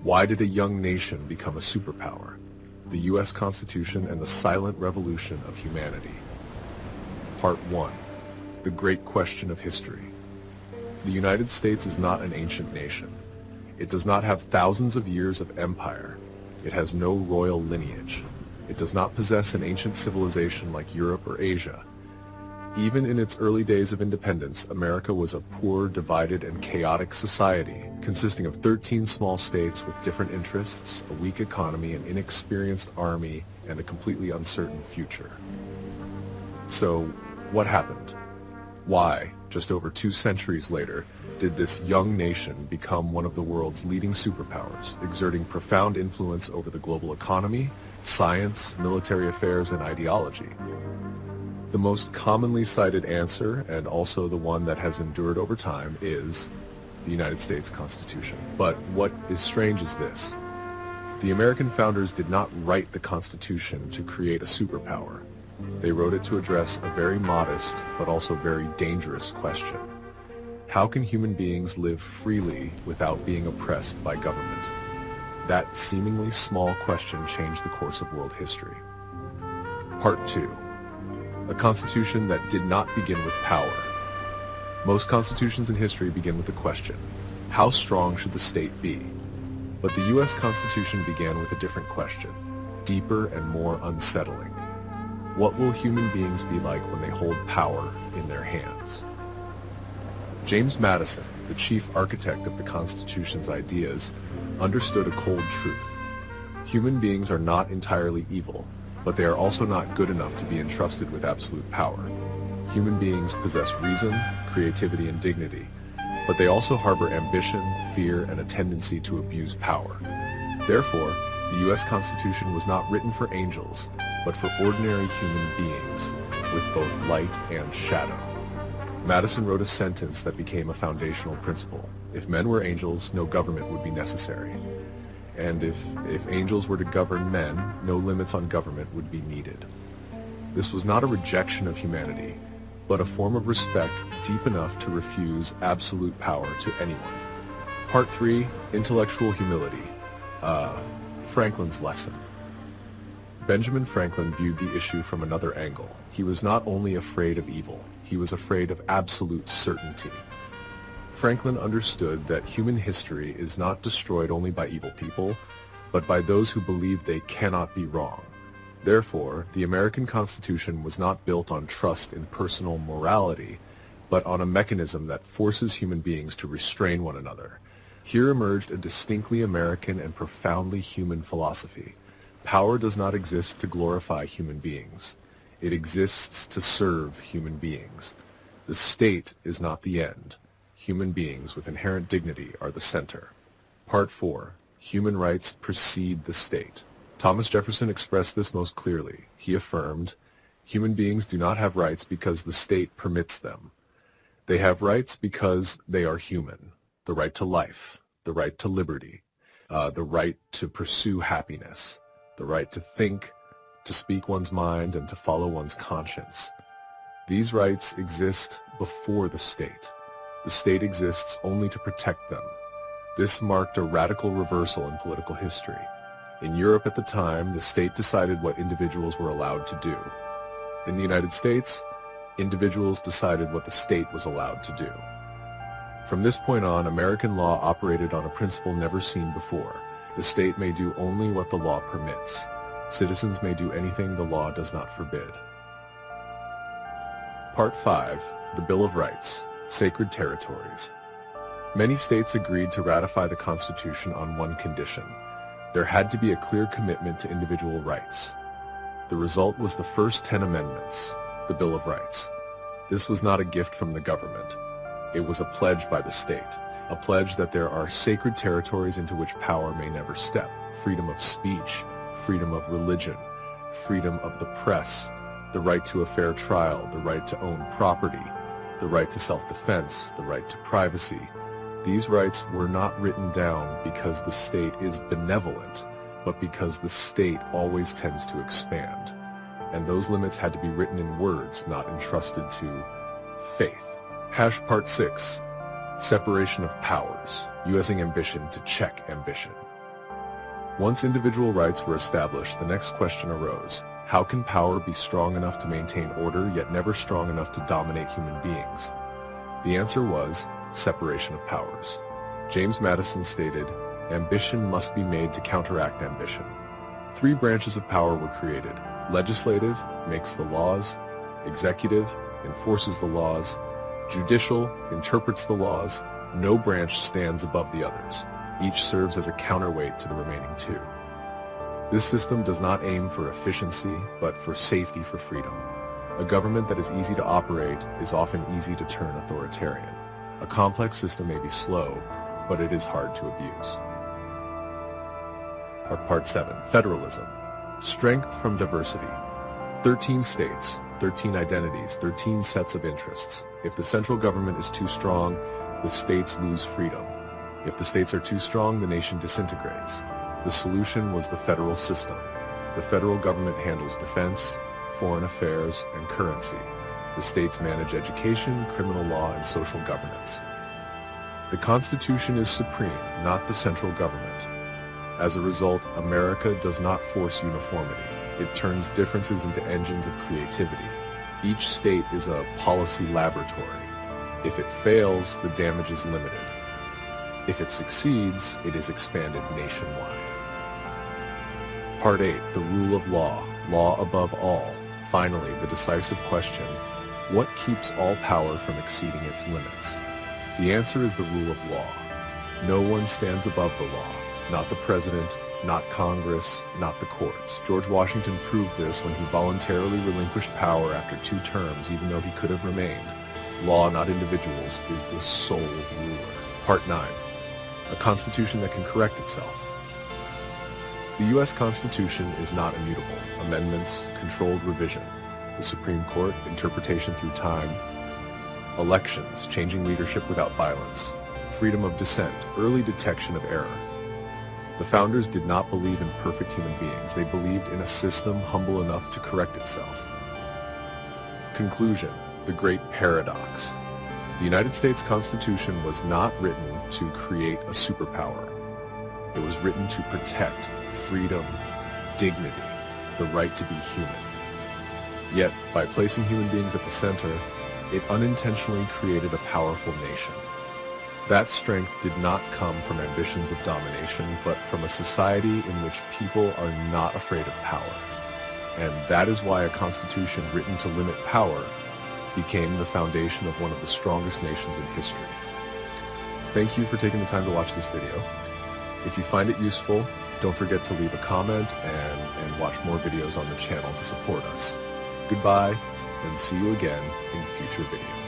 Why did a young nation become a superpower? The U.S. Constitution and the silent revolution of humanity. Part 1. The Great Question of History. The United States is not an ancient nation. It does not have thousands of years of empire. It has no royal lineage. It does not possess an ancient civilization like Europe or Asia. Even in its early days of independence, America was a poor, divided, and chaotic society, consisting of 13 small states with different interests, a weak economy, an inexperienced army, and a completely uncertain future. So, what happened? Why, just over 2 centuries later, did this young nation become one of the world's leading superpowers, exerting profound influence over the global economy, science, military affairs, and ideology? The most commonly cited answer, and also the one that has endured over time, is the United States Constitution. But what is strange is this. The American founders did not write the Constitution to create a superpower. They wrote it to address a very modest, but also very dangerous question. How can human beings live freely without being oppressed by government? That seemingly small question changed the course of world history. Part 2. A constitution that did not begin with power. Most constitutions in history begin with the question, how strong should the state be? But the U.S. Constitution began with a different question, deeper and more unsettling. What will human beings be like when they hold power in their hands? James Madison, the chief architect of the Constitution's ideas, understood a cold truth. Human beings are not entirely evil, but they are also not good enough to be entrusted with absolute power. Human beings possess reason, creativity, and dignity, but they also harbor ambition, fear, and a tendency to abuse power. Therefore, the U.S. Constitution was not written for angels, but for ordinary human beings, with both light and shadow. Madison wrote a sentence that became a foundational principle. If men were angels, no government would be necessary. And if angels were to govern men, no limits on government would be needed. This was not a rejection of humanity, but a form of respect deep enough to refuse absolute power to anyone. Part 3, Intellectual Humility. Franklin's lesson. Benjamin Franklin viewed the issue from another angle. He was not only afraid of evil, he was afraid of absolute certainty. Franklin understood that human history is not destroyed only by evil people, but by those who believe they cannot be wrong. Therefore, the American Constitution was not built on trust in personal morality, but on a mechanism that forces human beings to restrain one another. Here emerged a distinctly American and profoundly human philosophy. Power does not exist to glorify human beings. It exists to serve human beings. The state is not the end. Human beings with inherent dignity are the center. Part 4. Human rights precede the state. Thomas Jefferson expressed this most clearly. He affirmed, human beings do not have rights because the state permits them. They have rights because they are human. The right to life, the right to liberty, the right to pursue happiness, the right to think, to speak one's mind, and to follow one's conscience. These rights exist before the state. The state exists only to protect them. This marked a radical reversal in political history. In Europe at the time, the state decided what individuals were allowed to do. In the United States, individuals decided what the state was allowed to do. From this point on, American law operated on a principle never seen before. The state may do only what the law permits. Citizens may do anything the law does not forbid. Part 5. The Bill of Rights. Sacred Territories. Many states agreed to ratify the Constitution on one condition. There had to be a clear commitment to individual rights. The result was the first 10 amendments, the Bill of Rights. This was not a gift from the government. It was a pledge by the state, a pledge that there are sacred territories into which power may never step, freedom of speech, freedom of religion, freedom of the press, the right to a fair trial, the right to own property, the right to self-defense, the right to privacy. These rights were not written down because the state is benevolent, but because the state always tends to expand. And those limits had to be written in words, not entrusted to faith. Part 6. Separation of powers, using ambition to check ambition. Once individual rights were established, the next question arose: how can power be strong enough to maintain order, yet never strong enough to dominate human beings? The answer was separation of powers. James Madison stated, "Ambition must be made to counteract ambition." 3 branches of power were created. Legislative makes the laws, executive enforces the laws, judicial interprets the laws. No branch stands above the others. Each serves as a counterweight to the remaining 2. This system does not aim for efficiency, but for safety for freedom. A government that is easy to operate is often easy to turn authoritarian. A complex system may be slow, but it is hard to abuse. Part 7. Federalism. Strength from diversity. 13 states, 13 identities, 13 sets of interests. If the central government is too strong, the states lose freedom. If the states are too strong, the nation disintegrates. The solution was the federal system. The federal government handles defense, foreign affairs, and currency. The states manage education, criminal law, and social governance. The Constitution is supreme, not the central government. As a result, America does not force uniformity. It turns differences into engines of creativity. Each state is a policy laboratory. If it fails, the damage is limited. If it succeeds, it is expanded nationwide. Part 8. The rule of law. Law above all. Finally, the decisive question: what keeps all power from exceeding its limits? The answer is the rule of law. No one stands above the law. Not the president, not Congress, not the courts. George Washington proved this when he voluntarily relinquished power after 2 terms, even though he could have remained. Law, not individuals, is the sole ruler. Part 9. A constitution that can correct itself. The U.S. Constitution is not immutable. Amendments, controlled revision. The Supreme Court, interpretation through time. Elections, changing leadership without violence. Freedom of dissent, early detection of error. The founders did not believe in perfect human beings. They believed in a system humble enough to correct itself. Conclusion: the great paradox. The United States Constitution was not written to create a superpower. It was written to protect freedom, dignity, the right to be human. Yet, by placing human beings at the center, it unintentionally created a powerful nation. That strength did not come from ambitions of domination, but from a society in which people are not afraid of power. And that is why a constitution written to limit power became the foundation of one of the strongest nations in history. Thank you for taking the time to watch this video. If you find it useful, don't forget to leave a comment and watch more videos on the channel to support us. Goodbye, and see you again in future videos.